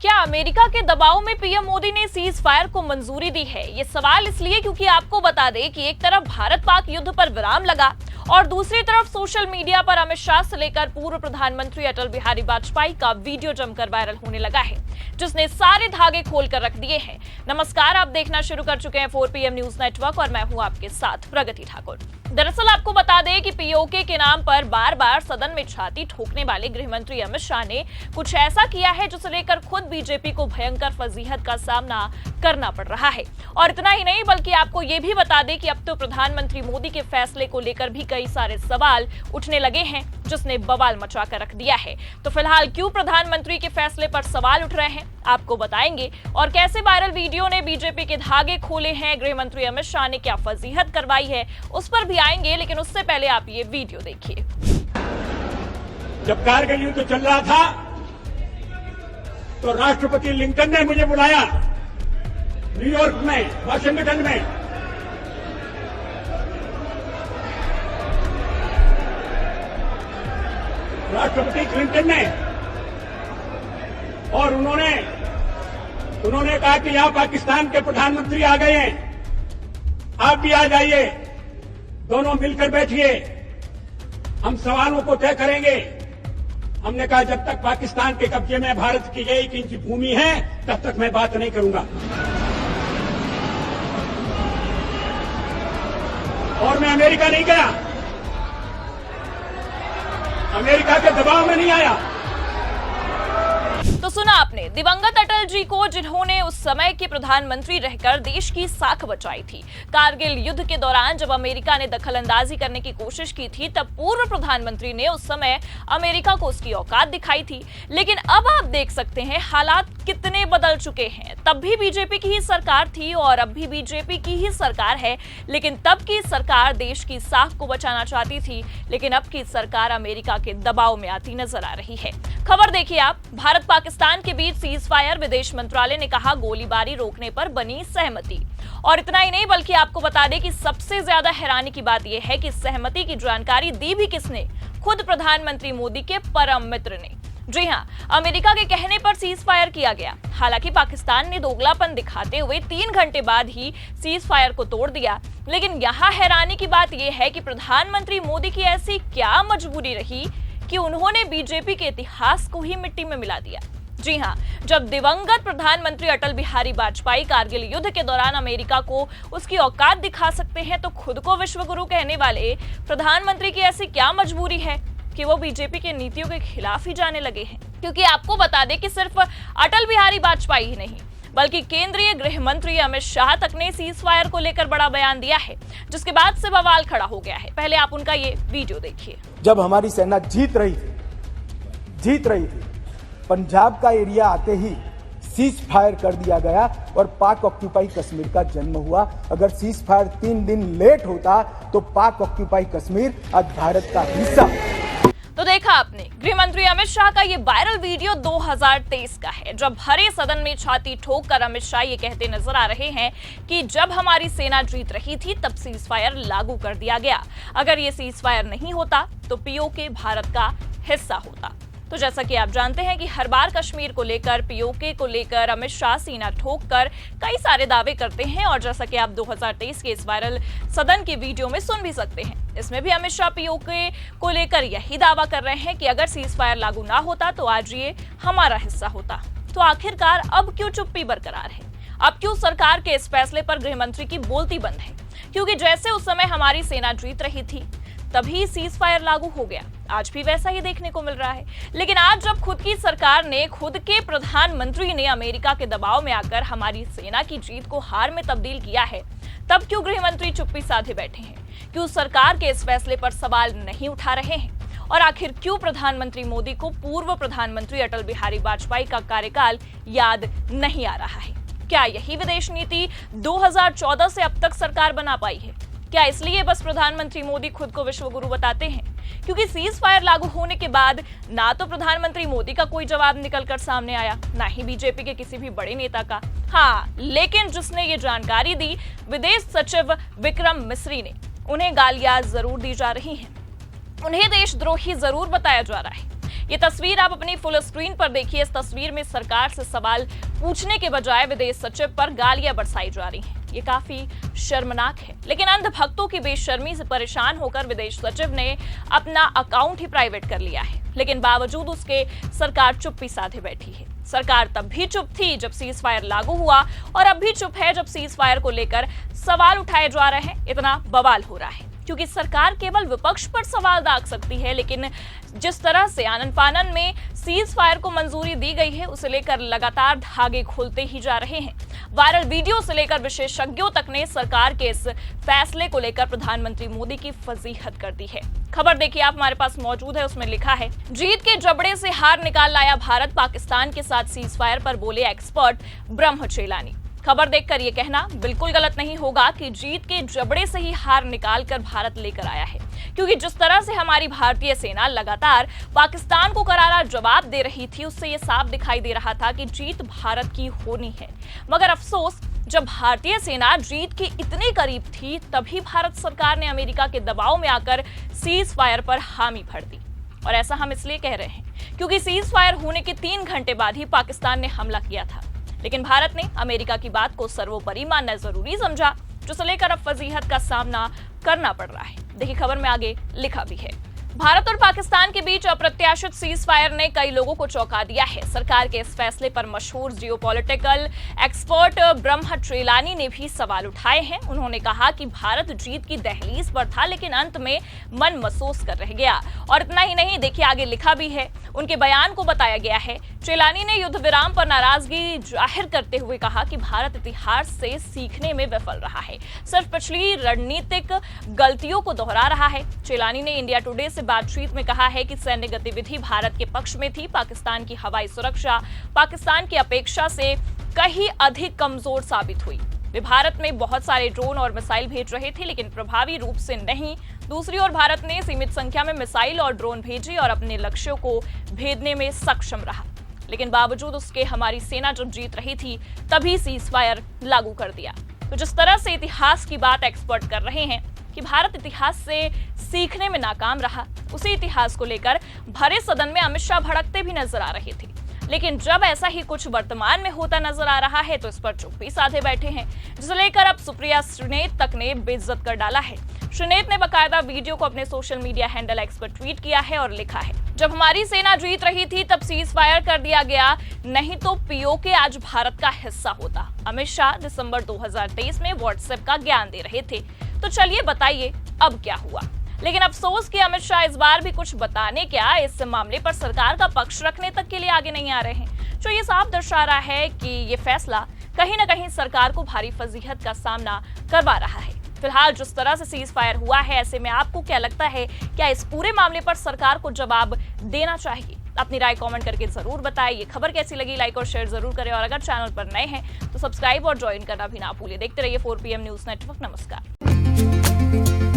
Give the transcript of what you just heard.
क्या अमेरिका के दबाव में पीएम मोदी ने सीज फायर को मंजूरी दी है? ये सवाल इसलिए क्योंकि आपको बता दें कि एक तरफ भारत पाक युद्ध पर विराम लगा और दूसरी तरफ सोशल मीडिया पर अमित शाह से लेकर पूर्व प्रधानमंत्री अटल बिहारी वाजपेयी का वीडियो जमकर वायरल होने लगा है, जिसने सारे धागे खोल कर रख दिए हैं। नमस्कार, आप देखना शुरू कर चुके हैं 4PM न्यूज नेटवर्क और मैं हूं आपके साथ प्रगति ठाकुर। दरअसल आपको बता दें कि पीओके के नाम पर बार बार सदन में छाती ठोकने वाले गृह मंत्री अमित शाह ने कुछ ऐसा किया है जिसे लेकर खुद बीजेपी को भयंकर फजीहत का सामना करना पड़ रहा है। और इतना ही नहीं, बल्कि आपको ये भी बता दें कि अब तो प्रधानमंत्री मोदी के फैसले को लेकर भी कई सारे सवाल उठने लगे हैं, जिसने बवाल मचा कर रख दिया है। तो फिलहाल क्यों प्रधानमंत्री के फैसले पर सवाल उठ रहे हैं, आपको बताएंगे। और कैसे वायरल वीडियो ने बीजेपी के धागे खोले हैं, गृह मंत्री अमित शाह ने क्या फजीहत करवाई है, उस पर भी आएंगे। लेकिन उससे पहले आप ये वीडियो देखिए। जब कारगिल युद्ध चल रहा था तो राष्ट्रपति लिंकन ने मुझे बुलाया न्यूयॉर्क में, वाशिंगटन में। राष्ट्रपति क्लिंटन ने, और उन्होंने कहा कि यहां पाकिस्तान के प्रधानमंत्री आ गए हैं, आप भी आ जाइए, दोनों मिलकर बैठिए, हम सवालों को तय करेंगे। हमने कहा जब तक पाकिस्तान के कब्जे में भारत की 1 इंच भूमि है तब तक मैं बात नहीं करूंगा। और मैं अमेरिका नहीं गया, अमेरिका के दबाव में नहीं आया। तो सुना आपने दिवंगत अटल जी को, जिन्होंने उस समय के प्रधानमंत्री रहकर देश की साख बचाई थी। कारगिल युद्ध के दौरान जब अमेरिका ने दखलंदाजी करने की कोशिश की थी, तब पूर्व प्रधानमंत्री ने उस समय अमेरिका को उसकी औकात दिखाई थी। लेकिन अब आप देख सकते हैं हालात कितने बदल चुके हैं। तब भी बीजेपी की ही सरकार थी और अब भी बीजेपी की ही सरकार है। लेकिन तब की सरकार देश की साख को बचाना चाहती थी, लेकिन अब की सरकार अमेरिका के दबाव में आती नजर आ रही है। खबर देखिए आप। भारत पाकिस्तान के बीच सीज फायर, विदेश मंत्रालय ने कहा गोलीबारी रोकने पर बनी सहमति। और इतना ही नहीं, बल्कि आपको बता दें कि सबसे ज्यादा हैरानी की बात यह है कि सहमति की जानकारी दी भी किसने? खुद प्रधानमंत्री मोदी के परम मित्र ने। जी हां, अमेरिका के कहने पर सीज फायर किया गया। हालांकि पाकिस्तान ने दोगलापन दिखाते हुए 3 घंटे बाद ही सीज फायर को तोड़ दिया। लेकिन यहां हैरानी की बात यह है कि प्रधानमंत्री मोदी की ऐसी क्या मजबूरी रही कि उन्होंने बीजेपी के इतिहास को ही मिट्टी में मिला दिया। जी हां, जब दिवंगत प्रधानमंत्री अटल बिहारी वाजपेयी कारगिल युद्ध के दौरान अमेरिका को उसकी औकात दिखा सकते हैं, तो खुद को विश्वगुरु कहने वाले प्रधानमंत्री की ऐसी क्या मजबूरी है कि वो बीजेपी के नीतियों के खिलाफ ही जाने लगे हैं? क्योंकि आपको बता दें कि सिर्फ अटल बिहारी वाजपेयी ही नहीं, बल्कि केंद्रीय गृह मंत्री अमित शाह तक ने सीज फायर को लेकर बड़ा बयान दिया है, जिसके बाद से बवाल खड़ा हो गया है। पहले आप उनका ये वीडियो देखिए। जब हमारी सेना जीत रही थी, पंजाब का एरिया आते ही सीज फायर कर दिया गया और पाक ऑक्यूपाई कश्मीर का जन्म हुआ। अगर सीज फायर 3 दिन लेट होता तो पाक ऑक्यूपाई कश्मीर आज भारत का हिस्सा। तो देखा आपने, गृह मंत्री अमित शाह का ये वायरल वीडियो 2023 का है, जब भरे सदन में छाती ठोककर अमित शाह ये कहते नजर आ रहे हैं कि जब हमारी सेना जीत रही थी तब सीज फायर लागू कर दिया गया। अगर ये सीज फायर नहीं होता तो पीओके भारत का हिस्सा होता। तो जैसा कि आप जानते हैं कि हर बार कश्मीर को लेकर, पीओके को लेकर अमित शाह सीना ठोककर कई सारे दावे करते हैं। और जैसा कि आप 2023 के इस वायरल सदन के वीडियो में सुन भी सकते हैं, इसमें भी अमित शाह पीओके को लेकर यही दावा कर रहे हैं कि अगर सीज फायर लागू ना होता तो आज ये हमारा हिस्सा होता। तो आखिरकार अब क्यों चुप्पी बरकरार है? अब क्यों सरकार के इस फैसले पर गृह मंत्री की बोलती बंद है? क्योंकि जैसे उस समय हमारी सेना जीत रही थी तभी सीज फायर लागू हो गया, आज भी वैसा ही देखने को मिल रहा है। लेकिन आज जब खुद की सरकार ने, खुद के प्रधानमंत्री ने अमेरिका के दबाव में आकर हमारी सेना की जीत को हार में तब्दील किया है, तब क्यों गृह मंत्री चुप्पी साधे बैठे हैं? क्यों सरकार के इस फैसले पर सवाल नहीं उठा रहे हैं? और आखिर क्यों प्रधानमंत्री मोदी को पूर्व प्रधानमंत्री अटल बिहारी वाजपेयी का कार्यकाल याद नहीं आ रहा है? क्या यही विदेश नीति 2014 से अब तक सरकार बना पाई है? क्या इसलिए बस प्रधानमंत्री मोदी खुद को विश्वगुरु बताते हैं? क्योंकि सीज फायर लागू होने के बाद ना तो प्रधानमंत्री मोदी का कोई जवाब निकलकर सामने आया, ना ही बीजेपी के किसी भी बड़े नेता का। हाँ, लेकिन जिसने ये जानकारी दी, विदेश सचिव विक्रम मिस्री ने, उन्हें गालियां जरूर दी जा रही हैं, उन्हें देशद्रोही जरूर बताया जा रहा है। ये तस्वीर आप अपनी फुल स्क्रीन पर देखिए। इस तस्वीर में सरकार से सवाल पूछने के बजाय विदेश सचिव पर गालियां बरसाई जा रही हैं। ये काफी शर्मनाक है। लेकिन अंध भक्तों की बेशर्मी से परेशान होकर विदेश सचिव ने अपना अकाउंट ही प्राइवेट कर लिया है, लेकिन बावजूद उसके सरकार चुप्पी साधे बैठी है। सरकार तब भी चुप थी जब सीज फायर लागू हुआ और अब भी चुप है जब सीज फायर को लेकर सवाल उठाए जा रहे हैं। इतना बवाल हो रहा है क्योंकि सरकार केवल विपक्ष पर सवाल दाग सकती है, लेकिन जिस तरह से आनन फानन में सीज फायर को मंजूरी दी गई है उसे लेकर लगातार धागे खुलते ही जा रहे हैं। वायरल वीडियो से लेकर विशेषज्ञों तक ने सरकार के इस फैसले को लेकर प्रधानमंत्री मोदी की फजीहत कर दी है। खबर देखिए, आप हमारे पास मौजूद है। उसमें लिखा है, जीत के जबड़े से हार निकाल लाया भारत, पाकिस्तान के साथ सीज फायर पर बोले एक्सपर्ट ब्रह्म चेलानी। खबर देखकर यह कहना बिल्कुल गलत नहीं होगा कि जीत के जबड़े से ही हार निकालकर भारत लेकर आया है, क्योंकि जिस तरह से हमारी भारतीय सेना लगातार पाकिस्तान को करारा जवाब दे रही थी उससे यह साफ दिखाई दे रहा था कि जीत भारत की होनी है। मगर अफसोस, जब भारतीय सेना जीत के इतने करीब थी तभी भारत सरकार ने अमेरिका के दबाव में आकर सीज फायर पर हामी भर दी। और ऐसा हम इसलिए कह रहे हैं क्योंकि सीज फायर होने के 3 घंटे बाद ही पाकिस्तान ने हमला किया था, लेकिन भारत ने अमेरिका की बात को सर्वोपरि मानना जरूरी समझा, जिसे लेकर अब फजीहत का सामना करना पड़ रहा है। देखिए, खबर में आगे लिखा भी है, भारत और पाकिस्तान के बीच अप्रत्याशित सीज फायर ने कई लोगों को चौंका दिया है। सरकार के इस फैसले पर मशहूर जियोपॉलिटिकल एक्सपर्ट ब्रह्म चेलानी ने भी सवाल उठाए हैं। उन्होंने कहा कि भारत जीत की दहलीज पर था, लेकिन अंत में मन मसोस कर रह गया। और इतना ही नहीं, देखिए आगे लिखा भी है, उनके बयान को बताया गया है। चेलानी ने युद्ध विराम पर नाराजगी जाहिर करते हुए कहा कि भारत इतिहास से सीखने में विफल रहा है, सिर्फ पिछली रणनीतिक गलतियों को दोहरा रहा है। चेलानी ने इंडिया टुडे से बातचीत में कहा है कि सैन्य गतिविधि भारत के पक्ष में थी। पाकिस्तान की हवाई सुरक्षा पाकिस्तान की अपेक्षा से कहीं अधिक कमजोर साबित हुई। वे भारत में बहुत सारे ड्रोन और मिसाइल भेज रहे थे, लेकिन प्रभावी रूप से नहीं। दूसरी ओर भारत ने सीमित संख्या में मिसाइल और ड्रोन भेजी और अपने लक्ष्यों को भेदने में सक्षम रहा, लेकिन बावजूद उसके हमारी सेना जब जीत रही थी तभी सीज फायर लागू कर दिया। तो जिस तरह से इतिहास की बात एक्सपर्ट कर रहे हैं कि भारत इतिहास से सीखने में नाकाम रहा, उसी इतिहास को लेकर भरे सदन में अमित शाह भड़कते भी नजर आ रहे थे। लेकिन जब ऐसा ही कुछ वर्तमान में होता नजर आ रहा है तो इस पर चुप्पी साधे बैठे हैं, जिसे लेकर अब सुप्रिया श्रीनेत तक ने बेइज्जत कर डाला है। श्रीनेत ने बकायदा वीडियो को अपने सोशल मीडिया हैंडल एक्स पर ट्वीट किया है और लिखा है, जब हमारी सेना जीत रही थी तब सीज फायर कर दिया गया, नहीं तो पीओके आज भारत का हिस्सा होता। अमित शाह दिसंबर 2023 में व्हाट्सएप का ज्ञान दे रहे थे। तो चलिए बताइए अब क्या हुआ। लेकिन अफसोस कि अमित शाह इस बार भी कुछ बताने क्या, इस मामले पर सरकार का पक्ष रखने तक के लिए आगे नहीं आ रहे हैं, जो ये साफ दर्शा रहा है कि ये फैसला कहीं न कहीं सरकार को भारी फजीहत का सामना करवा रहा है। फिलहाल जिस तरह से सीज फायर हुआ है, ऐसे में आपको क्या लगता है, क्या इस पूरे मामले पर सरकार को जवाब देना चाहिए? अपनी राय कमेंट करके जरूर बताएं। ये खबर कैसी लगी, लाइक और शेयर जरूर करें, और अगर चैनल पर नए हैं तो सब्सक्राइब और ज्वाइन करना भी ना भूलें। देखते रहिए 4PM न्यूज नेटवर्क। नमस्कार।